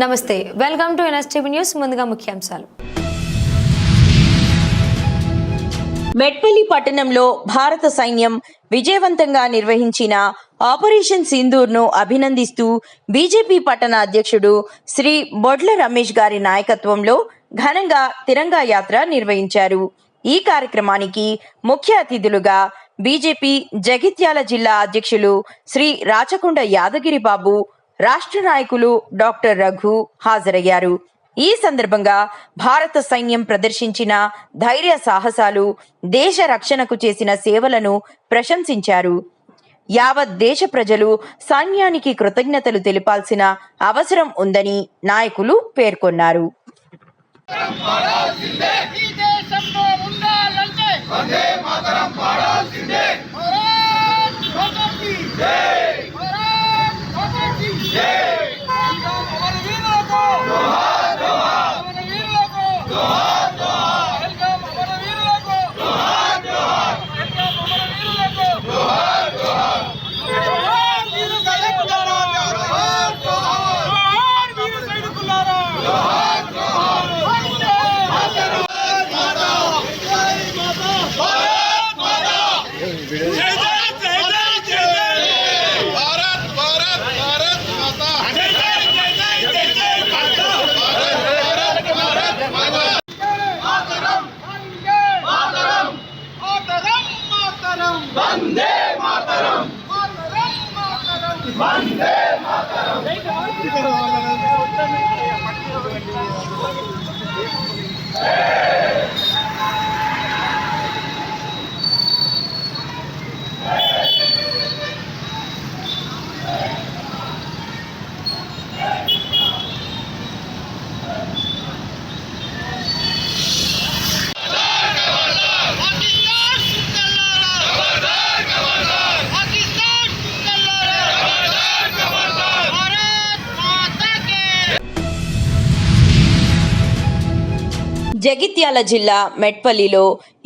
నమస్తే, welcome to NSTV news. ముందుగా ముఖ్యాంశాలు. మెట్పల్లి పట్టణంలో భారత సైన్యం విజయవంతంగా నిర్వహించిన ఆపరేషన్ సింధూర్ను అభినందిస్తూ బీజేపీ పట్టణ అధ్యక్షుడు శ్రీ బొడ్ల రమేష్ గారి నాయకత్వంలో ఘనంగా తిరంగా యాత్ర నిర్వహించారు. ఈ కార్యక్రమానికి ముఖ్య అతిథులుగా బీజేపీ జగిత్యాల జిల్లా అధ్యక్షులు శ్రీ రాచకొండ యాదగిరి బాబు, రాష్ట్ర నాయకులు డాక్టర్ రఘు హాజరయ్యారు. ఈ సందర్భంగా భారత సైన్యం ప్రదర్శించిన ధైర్య సాహసాలు, దేశ రక్షణకు చేసిన సేవలను ప్రశంసించారు. యావత్ దేశ ప్రజలు సైన్యానికి కృతజ్ఞతలు తెలిపాల్సిన అవసరం ఉందని నాయకులు పేర్కొన్నారు. వందే మాతరం, వందే మాతరం. జగిత్యాల జిల్లా మెట్పల్లిలో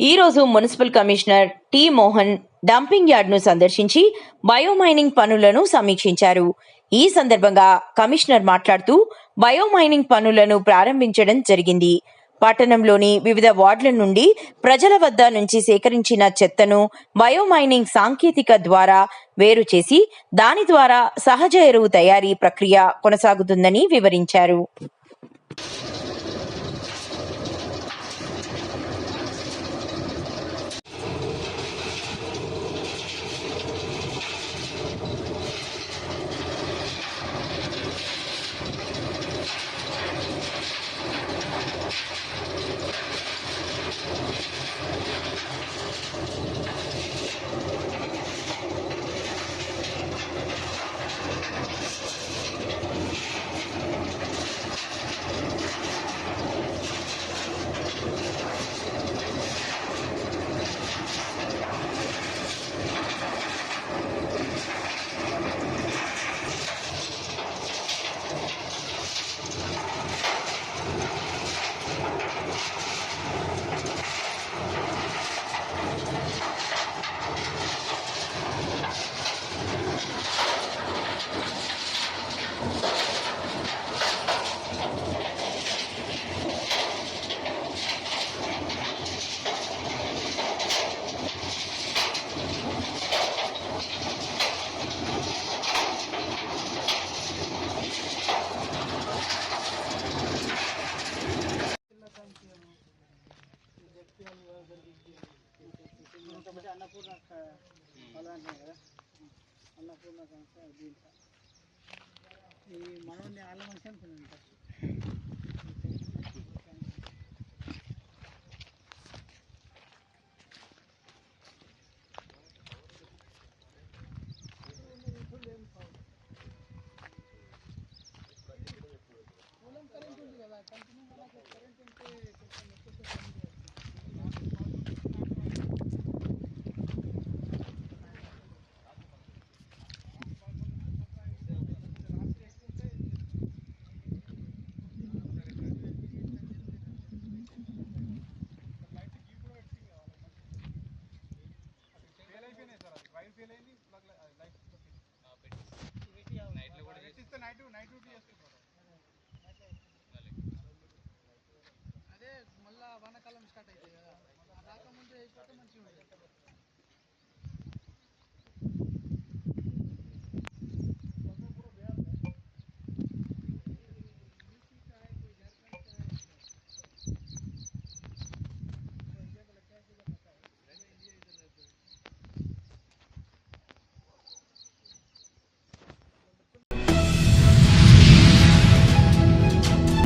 ఈరోజు municipal commissioner T Mohan dumping యార్డ్ను సందర్శించి బయోమైనింగ్ పనులను సమీక్షించారు. ఈ సందర్భంగా కమిషనర్ మాట్లాడుతూ బయోమైనింగ్ పనులను ప్రారంభించడం జరిగింది. పట్టణంలోని వివిధ వార్డుల నుండి ప్రజల వద్ద నుంచి సేకరించిన చెత్తను బయోమైనింగ్ సాంకేతిక ద్వారా వేరు చేసి దాని ద్వారా సహజ ఎరువు తయారీ ప్రక్రియ కొనసాగుతుందని వివరించారు. అన్నపూర్ణ అలాంటి కదా, అన్నపూర్ణ సంస్థ దీంట్లో ఈ మనోని ఆళ్ళ మనిషి అనుకున్నాను. పొలం కరెంట్ ఉంది కదా, కంటిన్యూ మనకు కరెంట్ ఉంటే కొంచెం ఎక్కువ నైట్ డ్యూటీ చేస్తున్నారు. ఎండాకాలం స్టార్ట్ అవుతాయి కదా, రాకముందే అయిపోతే మంచిగా ఉంటుంది.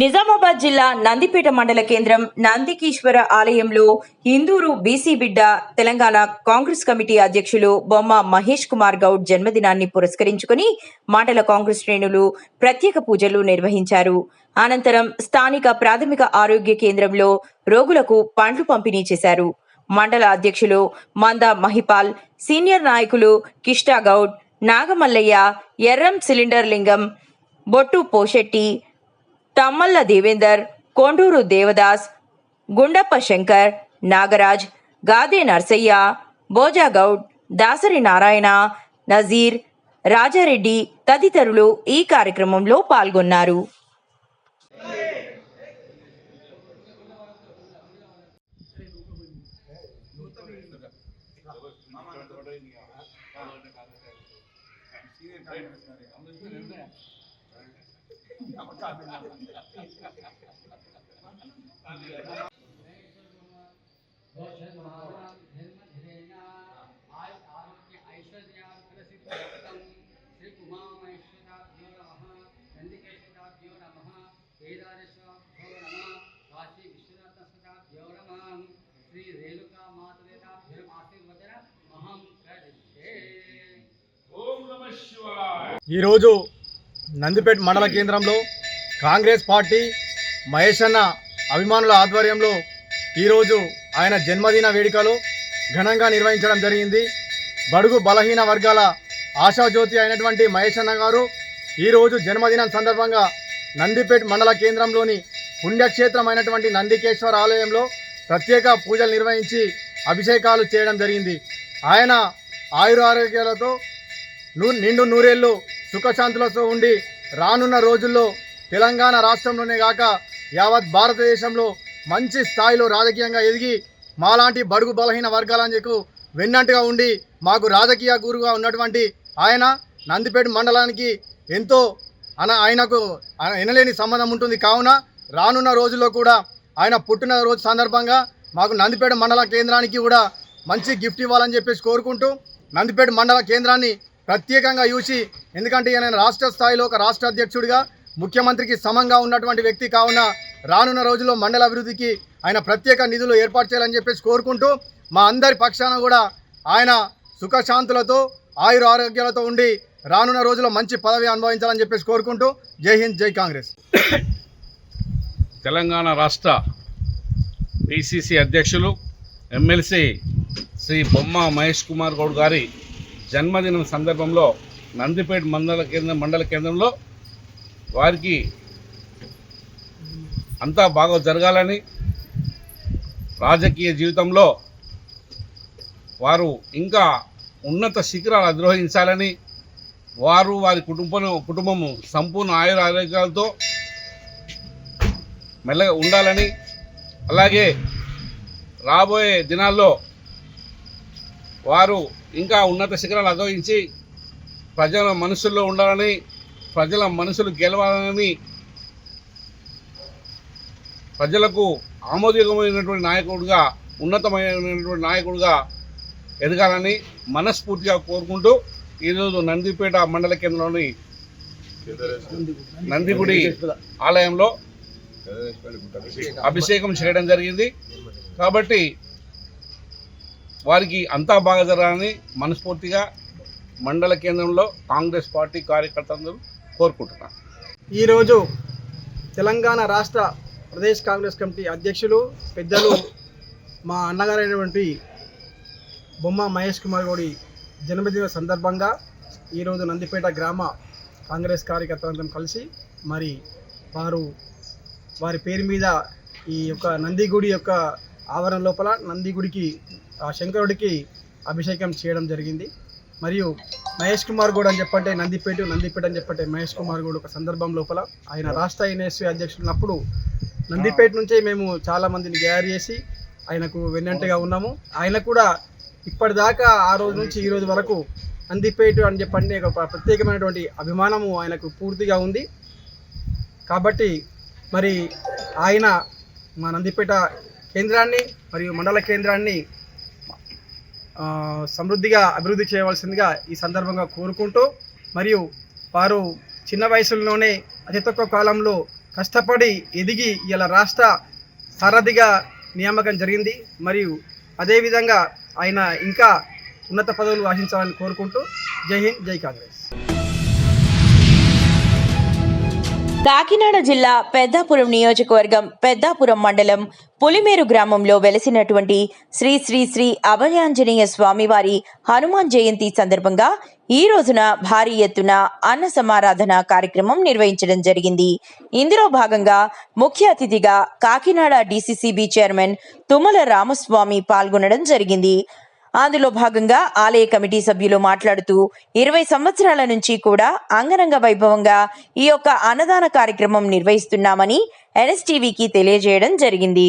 నిజామాబాద్ జిల్లా నందిపేట మండల కేంద్రం నందికీశ్వర ఆలయంలో హిందూరు బీసీ బిడ్డ తెలంగాణ కాంగ్రెస్ కమిటీ అధ్యక్షులు బొమ్మ మహేష్ కుమార్ గౌడ్ జన్మదినాన్ని పురస్కరించుకుని మండల కాంగ్రెస్ శ్రేణులు ప్రత్యేక పూజలు నిర్వహించారు. అనంతరం స్థానిక ప్రాథమిక ఆరోగ్య కేంద్రంలో రోగులకు పండ్లు పంపిణీ చేశారు. మండల అధ్యక్షులు మంద మహిపాల్, సీనియర్ నాయకులు కిష్టా గౌడ్, నాగమల్లయ్య, ఎర్రం సిలిండర్ లింగం, బొట్టు పోషెట్టి, తమ్మల్ల దేవేందర్, కొండూరు దేవదాస్, గుండప్ప శంకర్, నాగరాజ్, గాదే నర్సయ్య, బోజాగౌడ్, దాసరి నారాయణ, నజీర్, రాజారెడ్డి తదితరులు ఈ కార్యక్రమంలో పాల్గొన్నారు. ఈరోజు నందిపేట మండల కేంద్రంలో కాంగ్రెస్ పార్టీ మహేష్ అన్న అభిమానుల ఆధ్వర్యంలో ఈరోజు ఆయన జన్మదిన వేడుకలు ఘనంగా నిర్వహించడం జరిగింది. బడుగు బలహీన వర్గాల ఆశాజ్యోతి అయినటువంటి మహేష్ అన్న గారు ఈరోజు జన్మదినం సందర్భంగా నందిపేట మండల కేంద్రంలోని పుణ్యక్షేత్రమైనటువంటి నందికేశ్వర ఆలయంలో ప్రత్యేక పూజలు నిర్వహించి అభిషేకాలు చేయడం జరిగింది. ఆయన ఆయురారోగ్యాలతో నిండు నూరేళ్లు సుఖశాంతులతో ఉండి రానున్న రోజుల్లో తెలంగాణ రాష్ట్రంలోనే కాక యావత్ భారతదేశంలో మంచి స్థాయిలో రాజకీయంగా ఎదిగి మాలాంటి బడుగు బలహీన వర్గాలకు వెన్నంటుగా ఉండి మాకు రాజకీయ గురువుగా ఉన్నటువంటి ఆయన నందిపేట మండలానికి ఎంతో ఆయనకు ఎనలేని సంబంధం ఉంటుంది. కావున రానున్న రోజుల్లో కూడా ఆయన పుట్టినరోజు సందర్భంగా మాకు నందిపేట మండల కేంద్రానికి కూడా మంచి గిఫ్ట్ ఇవ్వాలని చెప్పేసి కోరుకుంటూ నందిపేట మండల కేంద్రాన్ని ప్రత్యేకంగా చూసి, ఎందుకంటే ఆయన రాష్ట్ర స్థాయిలో ఒక రాష్ట్ర అధ్యక్షుడిగా ముఖ్యమంత్రికి సమంగా ఉన్నటువంటి వ్యక్తి కావున రానున్న రోజుల్లో మండల అభివృద్ధికి ఆయన ప్రత్యేక నిధులు ఏర్పాటు చేయాలని చెప్పేసి కోరుకుంటూ మా అందరి పక్షాన కూడా ఆయన సుఖశాంతులతో ఆయుర ఆరోగ్యాలతో ఉండి రానున్న రోజుల్లో మంచి పదవి అనుభవించాలని చెప్పేసి కోరుకుంటూ జై హింద్, జై కాంగ్రెస్. తెలంగాణ రాష్ట్ర పిసిసి అధ్యక్షులు ఎమ్మెల్సీ శ్రీ బొమ్మ మహేష్ కుమార్ గౌడ్ గారి జన్మదినం సందర్భంలో నందిపేట మండల కేంద్రంలో వారికి అంతా బాగా జరగాలని, రాజకీయ జీవితంలో వారు ఇంకా ఉన్నత శిఖరాలు అధిరోహించాలని, వారి కుటుంబము సంపూర్ణ ఆయుర ఆరోగ్యాలతో మెల్లగా ఉండాలని, అలాగే రాబోయే దినాల్లో వారు ఇంకా ఉన్నత శిఖరాలు అధిరోహించి ప్రజల మనసుల్లో ఉండాలని, ప్రజల మనసులు గెలవాలని, ప్రజలకు ఆమోదయోగమైనటువంటి నాయకుడిగా, ఉన్నతమైనటువంటి నాయకుడిగా ఎదగాలని మనస్ఫూర్తిగా కోరుకుంటూ ఈరోజు నందిపేట మండల కేంద్రంలోని నందిగుడి ఆలయంలో అభిషేకం చేయడం జరిగింది. కాబట్టి వారికి అంతా బాగా జరగాలని మనస్ఫూర్తిగా మండల కేంద్రంలో కాంగ్రెస్ పార్టీ కార్యకర్తలందరూ కోరుకుంటున్నారు. ఈరోజు తెలంగాణ రాష్ట్ర ప్రదేశ్ కాంగ్రెస్ కమిటీ అధ్యక్షులు పెద్దలు మా అన్నగారైనటువంటి బొమ్మ మహేష్ కుమార్ గౌడి జన్మదిన సందర్భంగా ఈరోజు నందిపేట గ్రామ కాంగ్రెస్ కార్యకర్తలందరం కలిసి మరి వారి పేరు మీద ఈ యొక్క నందిగుడి యొక్క ఆవరణ లోపల నందిగుడికి శంకరుడికి అభిషేకం చేయడం జరిగింది. మరియు మహేష్ కుమార్ గౌడ్ అని చెప్పంటే నందిపేట అని చెప్పంటే మహేష్ కుమార్ గౌడ్ ఒక సందర్భం లోపల ఆయన రాష్ట్ర ఎన్ఎస్సీ అధ్యక్షుడు ఉన్నప్పుడు నందిపేట నుంచే మేము చాలా మందిని గ్యాదర్ చేసి ఆయనకు వెన్నంటగా ఉన్నాము. ఆయన కూడా ఇప్పటిదాకా ఆ రోజు నుంచి ఈ రోజు వరకు నందిపేట అని చెప్పండి ఒక ప్రత్యేకమైనటువంటి అభిమానము ఆయనకు పూర్తిగా ఉంది. కాబట్టి మరి ఆయన మా నందిపేట కేంద్రాన్ని మరియు మండల కేంద్రాన్ని సమృద్ధిగా అభివృద్ధి చేయవలసిందిగా ఈ సందర్భంగా కోరుకుంటూ, మరియు వారు చిన్న వయసులోనే అతి తక్కువ కాలంలో కష్టపడి ఎదిగి ఇలా రాష్ట్ర సారథిగా నియామకం జరిగింది. మరియు అదేవిధంగా ఆయన ఇంకా ఉన్నత పదవులు ఆశించాలని కోరుకుంటూ జై హింద్, జై కాంగ్రెస్. కాకినాడ జిల్లా పెద్దాపురం నియోజకవర్గం పెద్దాపురం మండలం పులిమేరు గ్రామంలో వెలసినటువంటి శ్రీ శ్రీ శ్రీ అభయాంజనేయ స్వామివారి హనుమాన్ జయంతి సందర్భంగా ఈ రోజున భారీ ఎత్తున అన్న సమారాధన కార్యక్రమం నిర్వహించడం జరిగింది. ఇందులో భాగంగా ముఖ్య అతిథిగా కాకినాడ డీసీసీబీ చైర్మన్ తుమ్మల రామస్వామి పాల్గొనడం జరిగింది. అందులో భాగంగా ఆలయ కమిటీ సభ్యులు మాట్లాడుతూ 20 సంవత్సరాల నుంచి కూడా అంగరంగ వైభవంగా ఈ యొక్క అన్నదాన కార్యక్రమం నిర్వహిస్తున్నామని ఎన్ఎస్టీవీకి తెలియజేయడం జరిగింది.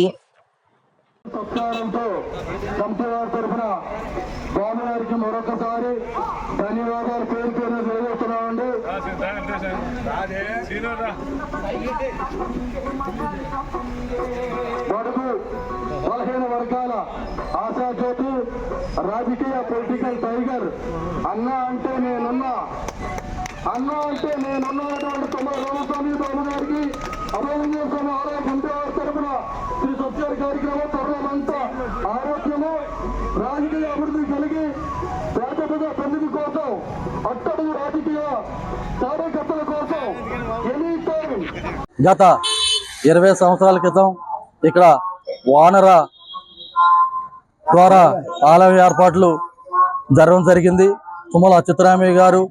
మరొకసారి ధన్యవాదాలు పేరు పేరు తెలియజేస్తున్నామండి. బడుగు బలహీన వర్గాల ఆశాజ్యోతి, రాజకీయ పొలిటికల్ టైగర్, అన్న అంటే నేనున్నటువంటి తుమ్మల రామస్వామి బాబు గారికి అభయాంజనేయ స్వామి ఆలయ కమిటీ వారి తరఫున శ్రీ సత్యాల కార్యక్రమం తరుణమంతా ఆరోగ్యము, రాజకీయ అభివృద్ధి కలిగి పేద పెళ్లి కోసం, అట్టడుగు రాజకీయ కార్యకర్తల కోసం ఎనీ టైం గత 20 సంవత్సరాల క్రితం ఇక్కడ వానర ద్వారా ఆలయ ఏర్పాట్లు జరగడం జరిగింది. తుమ్మల అచ్యుతరామయ్య గారు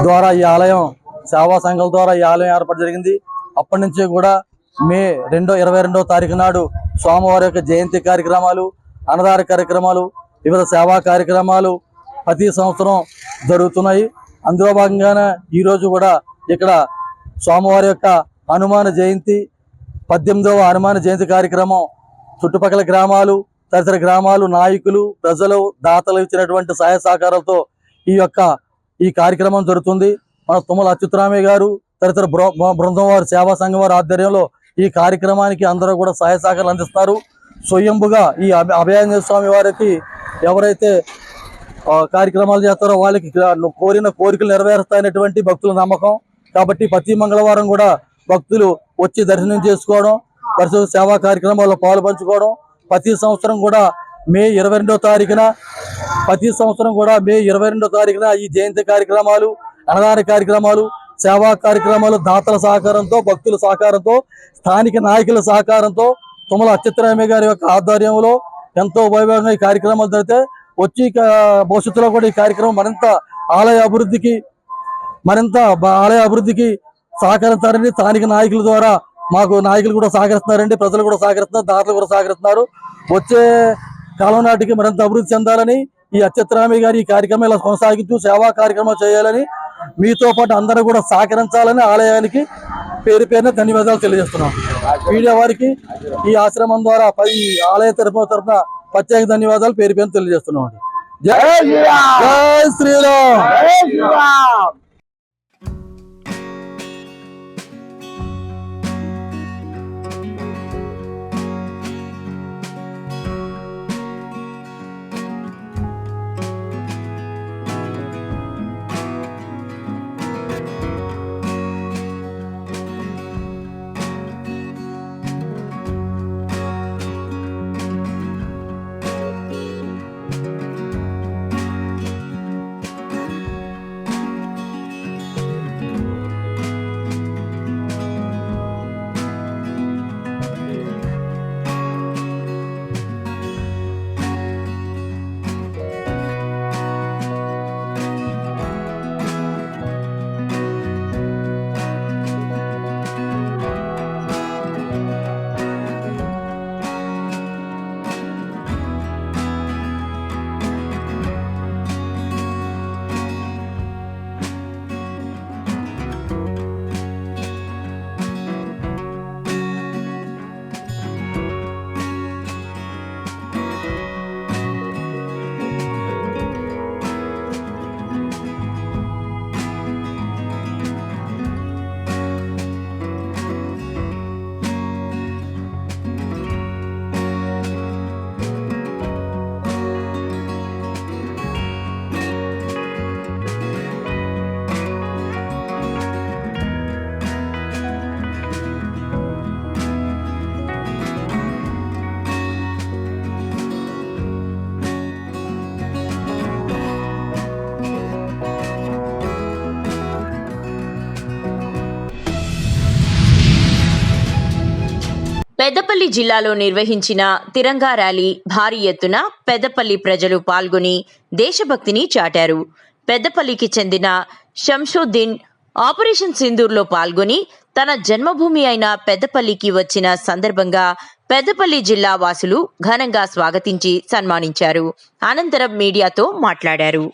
ద్వారా ఈ ఆలయం సేవా సంఘాల ద్వారా ఈ ఆలయం ఏర్పాటు జరిగింది. అప్పటి నుంచి కూడా మే 22వ తారీఖు నాడు స్వామివారి యొక్క జయంతి కార్యక్రమాలు, అన్నదాన కార్యక్రమాలు, వివిధ సేవా కార్యక్రమాలు ప్రతి సంవత్సరం జరుగుతున్నాయి. అందులో భాగంగానే ఈరోజు కూడా ఇక్కడ స్వామివారి యొక్క హనుమాన్ జయంతి 18వ హనుమాన్ జయంతి కార్యక్రమం చుట్టుపక్కల గ్రామాలు, తదితర గ్రామాలు, నాయకులు, ప్రజలు, దాతలు ఇచ్చినటువంటి సహాయ సహకారాలతో ఈ కార్యక్రమం జరుగుతుంది. మన తుమ్మల అచ్యుతరామయ్య గారు తదితర బృందం వారి సేవా సంఘం వారి ఆధ్వర్యంలో ఈ కార్యక్రమానికి అందరూ కూడా సహాయ సహకారాలు అందిస్తారు. స్వయంభుగా ఈ అభయాంజనేయ స్వామి వారికి ఎవరైతే కార్యక్రమాలు చేస్తారో వాళ్ళకి కోరిన కోరికలు నెరవేరుస్తాయనేటువంటి భక్తుల నమ్మకం. కాబట్టి ప్రతి మంగళవారం కూడా భక్తులు వచ్చి దర్శనం చేసుకోవడం, పరిశుభ్ర సేవా కార్యక్రమాల్లో పాలు పంచుకోవడం, ప్రతి సంవత్సరం కూడా మే 22వ తారీఖున ఈ జయంతి కార్యక్రమాలు, అన్నదాన కార్యక్రమాలు, సేవా కార్యక్రమాలు దాతల సహకారంతో, భక్తుల సహకారంతో, స్థానిక నాయకుల సహకారంతో, తుమ్మల అచ్యుతరామయ్య గారి యొక్క ఆధ్వర్యంలో ఎంతో వైభవంగా ఈ కార్యక్రమాలు జరిగితే వచ్చి భవిష్యత్తులో కూడా ఈ కార్యక్రమం మరింత ఆలయ అభివృద్ధికి సహకరిస్తారని స్థానిక నాయకుల ద్వారా మాకు నాయకులు కూడా సహకరిస్తున్నారండి, ప్రజలు కూడా సహకరిస్తున్నారు, దాతలు కూడా సహకరిస్తున్నారు. వచ్చే కాలం నాటికి మరింత అభివృద్ధి చెందాలని ఈ అచ్యుతరామయ్య గారి ఈ కార్యక్రమం ఇలా కొనసాగించు సేవా కార్యక్రమం చేయాలని, మీతో పాటు అందరూ కూడా సహకరించాలని ఆలయానికి పేరు పేరున ధన్యవాదాలు తెలియజేస్తున్నాం. మీడియా వారికి ఈ ఆశ్రమం ద్వారా ఈ ఆలయ తరఫున ప్రత్యేక ధన్యవాదాలు పేరు పేరున తెలియజేస్తున్నాం. జై శ్రీరామ్. పెద్దపల్లి జిల్లాలో నిర్వహించిన తిరంగా ర్యాలీ భారీ ఎత్తున పెద్దపల్లి ప్రజలు పాల్గొని దేశభక్తిని చాటారు. పెద్దపల్లికి చెందిన శంషుద్దీన్ ఆపరేషన్ సింధూర్లో పాల్గొని తన జన్మభూమి అయిన పెద్దపల్లికి వచ్చిన సందర్భంగా పెద్దపల్లి జిల్లా వాసులు ఘనంగా స్వాగతించి సన్మానించారు. అనంతరం మీడియాతో మాట్లాడారు.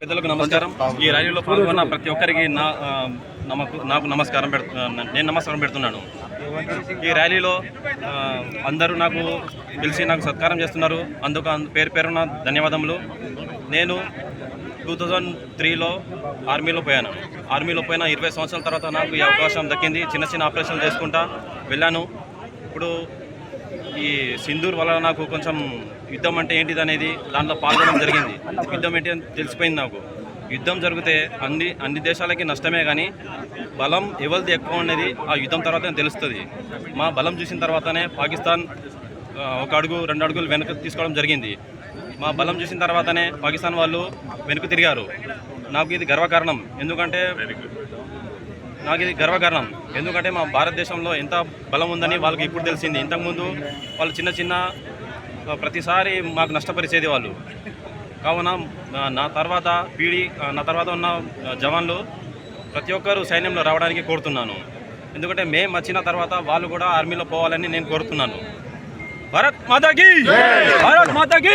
పెద్దలకు నమస్కారం. ఈ ర్యాలీలో పాల్గొన్న ప్రతి ఒక్కరికి నాకు నమస్కారం నేను నమస్కారం పెడుతున్నాను. ఈ ర్యాలీలో అందరూ నాకు పిలిచి నాకు సత్కారం చేస్తున్నారు. అందుకు పేరున ధన్యవాదములు. నేను 2003లో ఆర్మీలో పోయాను. ఆర్మీలో పోయిన 20 సంవత్సరాల తర్వాత నాకు ఈ అవకాశం దక్కింది. చిన్న చిన్న ఆపరేషన్లు చేసుకుంటా వెళ్ళాను. ఇప్పుడు ఈ సింధూర్ వల్ల నాకు కొంచెం యుద్ధం అంటే ఏంటిది అనేది దాంట్లో పాల్గొనడం జరిగింది. యుద్ధం ఏంటి అని తెలిసిపోయింది నాకు. యుద్ధం జరిగితే అన్ని దేశాలకి నష్టమే, కానీ బలం ఎవరిది ఎక్కువ అనేది ఆ యుద్ధం తర్వాతనే తెలుస్తుంది. మా బలం చూసిన తర్వాతనే పాకిస్తాన్ 1 అడుగు 2 అడుగులు వెనక్కి తీసుకోవడం జరిగింది. మా బలం చూసిన తర్వాతనే పాకిస్తాన్ వాళ్ళు వెనక్కి తిరిగారు. నాకు ఇది గర్వకారణం. ఎందుకంటే మా భారతదేశంలో ఎంత బలం ఉందని వాళ్ళకి ఇప్పుడు తెలిసింది. ఇంతకుముందు వాళ్ళు చిన్న ప్రతిసారి మాకు నష్టపరిచేది వాళ్ళు. కావున నా తర్వాత ఉన్న జవాన్లు ప్రతి ఒక్కరు సైన్యంలో రావడానికి కోరుతున్నాను. ఎందుకంటే మేము వచ్చిన తర్వాత వాళ్ళు కూడా ఆర్మీలో పోవాలని నేను కోరుతున్నాను. భారత్ మాతాకి భారత్ మాతాకి.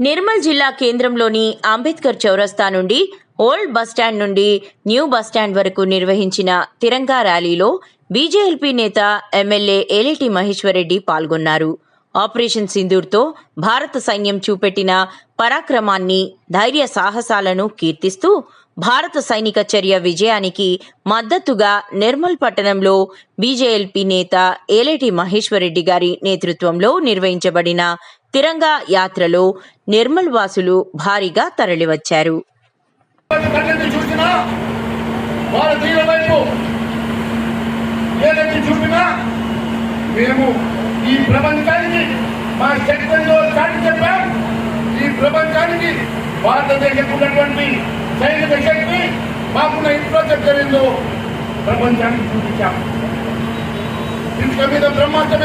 నిర్మల్ జిల్లా కేంద్రంలోని అంబేద్కర్ చౌరస్తా నుండి ఓల్డ్ బస్టాండ్ నుండి న్యూ బస్టాండ్ వరకు నిర్వహించిన తిరంగా ర్యాలీలో బీజేఎల్పీ నేత ఎమ్మెల్యే ఏలేటి మహేశ్వరరెడ్డి పాల్గొన్నారు. ఆపరేషన్ సింధూర్తో భారత సైన్యం చూపెట్టిన పరాక్రమాన్ని, ధైర్య సాహసాలను కీర్తిస్తూ భారత సైనిక చర్య విజయానికి మద్దతుగా నిర్మల్ పట్టణంలో బీజేఎల్పీ నేత ఏలేటి మహేశ్వరరెడ్డి గారి నేతృత్వంలో నిర్వహించబడిన తిరంగా యాత్రలో నిర్మల్ వాసులు భారీగా తరలివచ్చారు. మేము ఈ ప్రపంచానికి మా శక్తిలో చాటి చెప్పాం. ఈ ప్రపంచానికి భారతదేశం ఉన్నటువంటి సైనిక శక్తి, మాకున్న ఇన్ఫ్రాస్ట్రక్చర్ ఏందో ప్రపంచానికి చూపించాం. ఇటుక మీద బ్రహ్మాస్త్రం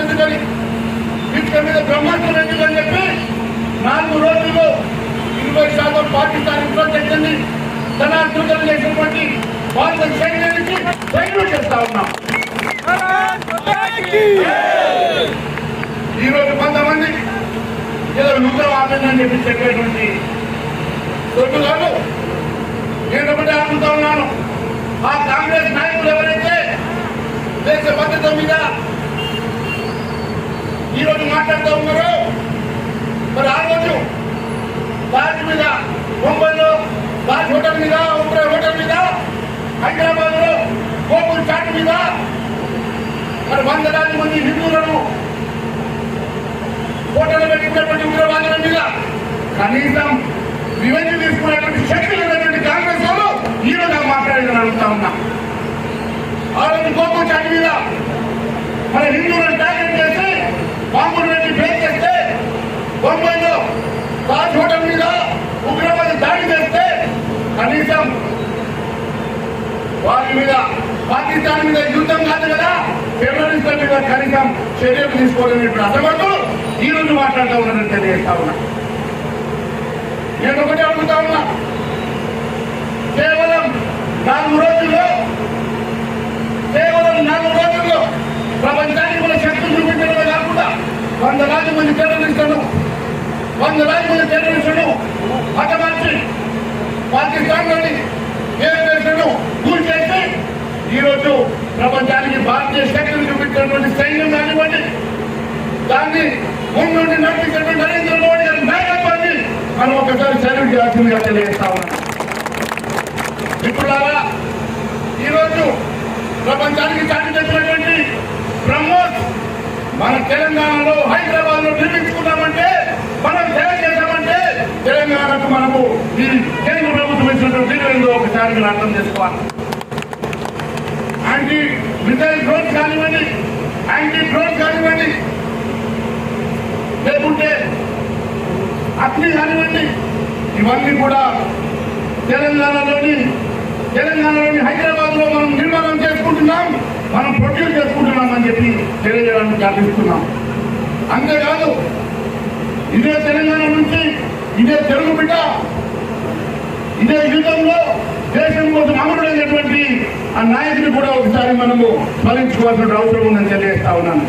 ఎందుకని చెప్పి 4 రోజుల్లో 20% పాకిస్తాన్ ఇన్ఫ్రాస్ట్రక్చర్ని ధనార్జన చేసినటువంటి భారత సైన్యానికి ధైర్యం చేస్తా ఉన్నాం. ఈరోజు కొంతమంది ఏదో యుద్ధం ఆపిందని చెప్పి చెప్పేటువంటి దొడ్డుగాను నేను ఒకటే అనుకుంటా ఉన్నాను. ఆ కాంగ్రెస్ నాయకులు ఎవరైతే దేశ భద్రత మీద ఈరోజు మాట్లాడుతూ ఉన్నారో, మరి ఆ రోజు తాజ్ మీద, ముంబైలో తాజ్ హోటల్ మీద, ఉప్రా హోటల్ మీద, హైదరాబాద్ లో గోకుల్ చాట్ మీద మరి 100,000 మంది హిందువులను హోటల్ పెట్టినటువంటి ఉగ్రవాదుల మీద కనీసం వివరణ తీసుకునేటువంటి శక్తి లేనటువంటి కాంగ్రెస్ వాళ్ళు ఈరోజు మాట్లాడేదని అడుగుతా ఉన్నా. ఆ రోజు గోకుల్ చాట్ మీద మన హిందువులను టార్గెట్ చేసి బాంబులు పెట్టి బ్రేక్ చేస్తే, బొంబాయిలో తాజ్ హోటల్ మీద ఉగ్రవాది దాడి చేస్తే కనీసం వారి మీద, పాకిస్తాన్ మీద యుద్ధం కాదు కదా, టెర్రరిస్టుల మీద కనీసం చర్యలు తీసుకోవాలనేటువంటి అసమర్థులు ఈ రోజు మాట్లాడుతూ ఉన్నారని తెలియజేస్తా ఉన్నా. నేను ఒకటే అడుగుతా ఉన్నా, కేవలం 4 రోజుల్లో కేవలం 4 రోజుల్లో ప్రపంచానికి మన శక్తులు చూపించడమే కాకుండా 100 మంది టెర్రరిస్టులను హతమార్చి పాకిస్తాన్లోని దేశాలను కూల్ చేసి ఈరోజు ప్రపంచానికి భారతీయ శక్తులు చూపించినటువంటి సైన్యం కానివ్వండి, దాన్ని ముందుండి నడిపించినటువంటి నరేంద్ర మోడీ గారి నాయకత్వాన్ని మనం ఒకసారి సెల్యూట్ చేయాల్సిందిగా తెలియజేస్తా ఉన్నాం. మిత్రులారా, ఈరోజు ప్రపంచానికి చాటి చెప్పినటువంటి బ్రహ్మోస్ మన తెలంగాణలో హైదరాబాద్ లో నిర్మించుకున్నామంటే, మనం సేవ చేశామంటే తెలంగాణకు మనము ఈ కేంద్ర ప్రభుత్వం ఇచ్చినటువంటి నిధులు ఒకసారి మీరు అర్థం చేసుకోవాలి. యాంటీ మిసైల్ డ్రోన్ కానివ్వండి, యాంటీ డ్రోన్ కానివ్వండి, లేకుంటే అగ్ని కానివ్వండి, ఇవన్నీ కూడా తెలంగాణలోని హైదరాబాద్ లో మనం నిర్మాణం చేసుకుంటున్నాం, మనం ప్రొడ్యూస్ చేసుకుంటున్నాం అని చెప్పి తెలియజేయడానికి ఆశిస్తున్నాం. అంతేకాదు, ఇదే తెలంగాణ నుంచి ఇదే తెలుగు బిడ్డ ఇదే యుద్ధంలో దేశం కోసం అమరుడైనటువంటి ఆ నాయకుని కూడా ఒకసారి మనము స్మరించుకోవాల్సిన అవసరం ఉందని తెలియజేస్తా ఉన్నాను.